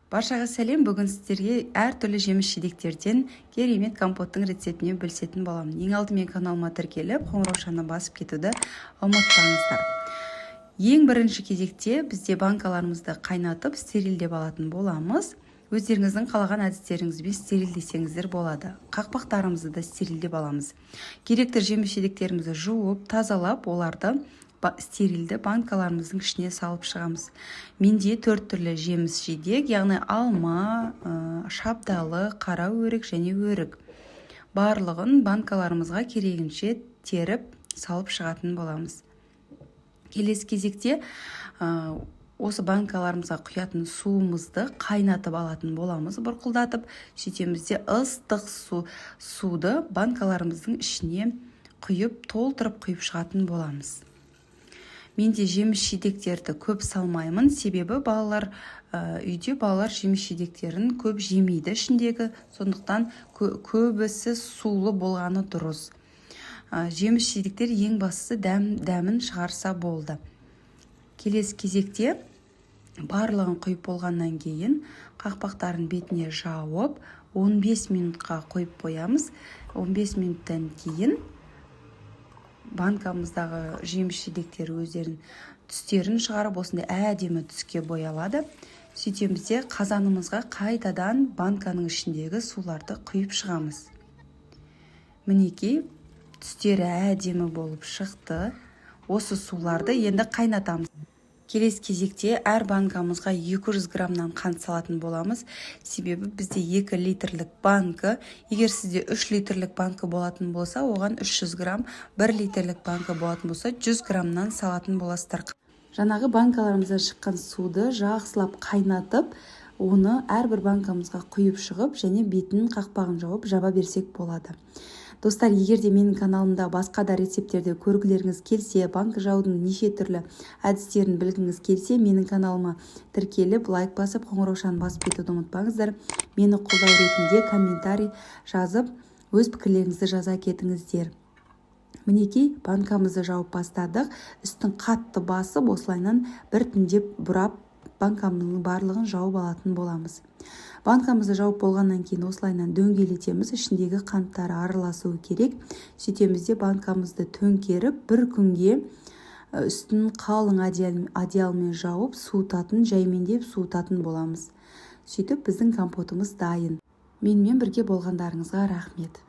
Баршаға сәлем. Бүгін сіздерге әртүрлі жеміс-жидектерден керемет компоттың рецептіне бөлісетін боламын. Ең алдымен каналыма тіркеліп, қоңыраушаны басып кетуді ұмытпаңыздар. Ең бірінші кезекте бізде банкаларымызды қайнатып, стерилдеп алатын боламыз. Өздеріңіздің қалаған әдістеріңізбен стерилдесеңіздер болады. Қақпақтарымызды да стерилдеп аламыз. Керекті жеміс-жидектерімізді жуып, тазалап, оларды стерилді банкаларымыздың ішіне салып шығамыз. Менде 4 түрлі жеміс-жидек, яғни алма, шабдалы, қара өрік және өрік. Барлығын банкаларымызға керегінше теріп салып шығатын боламыз. Келесі кезекте осы банкаларымызға құятын суымызды қайнатып алатын боламыз, бұрқылдатып. Сөйтемізде ыстық суды банкаларымыздың ішіне құйып, толтырып құйып шығатын боламыз. Менде жеміс-жидектерді көп салмаймын, себебі үйде балалар жеміс-жидектерін көп жемейді ішіндегі, сондықтан көбісі сулы болғаны дұрыс. Жеміс-жидектер ең бастысы дәмін шығарса болды. Келесі кезекте барлығын құйып болғаннан кейін қақпақтарын бетіне жауып 15 минутқа қойып қоямыз. 15 минуттан кейін банкамыздағы жеміс-жидектер өздерін түстерін шығарып, осындай әдемі түске боялады. Сөйтемізде қазанымызға қайтадан банканың ішіндегі суларды құйып шығамыз. Мінекей, түстері әдемі болып шықты. Осы суларды енді қайнатамыз. Келесі кезекте әр банкамызға 200 граммнан қант салатын боламыз. Себебі бізде 2 литрлік банкі, егер сізде 3 литрлік банкі болатын болса, оған 300 грамм, 1 литрлік банкі болатын болса, 100 граммнан салатын боласыздар. Жаңағы банкаларымыздан шыққан суды жақсылап қайнатып, оны әрбір банкамызға құйып шығып, және бетінің қақпағын жауып жаба берсек болады. Достар, егер де менің каналымда басқа да рецептерді көргілеріңіз келсе, банка жаудың неше түрлі әдістерін білгіңіз келсе, менің каналыма тіркеліп, лайк басып, қоңыраушаны басып кетуді ұмытпаңыздар. Мені қолдау ретінде комментарий жазып, өз пікірлеріңізді жаза кетіңіздер. Мінекей, банкамызды жауып бастадық. Үстін қатты басып, осылайынан біртіндеп бұрап, банкамыздың барлығын жауып алатын боламыз. Банкамызды жауып болғаннан кейін осылайынан дөңгелетеміз, ішіндегі қанттары араласуы керек. Сөйтемізде банкамызды төңкеріп, бір күнге үстін қалың одеялмен жауып, суытатын, жаймендеп суытатын боламыз. Сөйтіп біздің компотымыз дайын. Менімен бірге болғандарыңызға рахмет.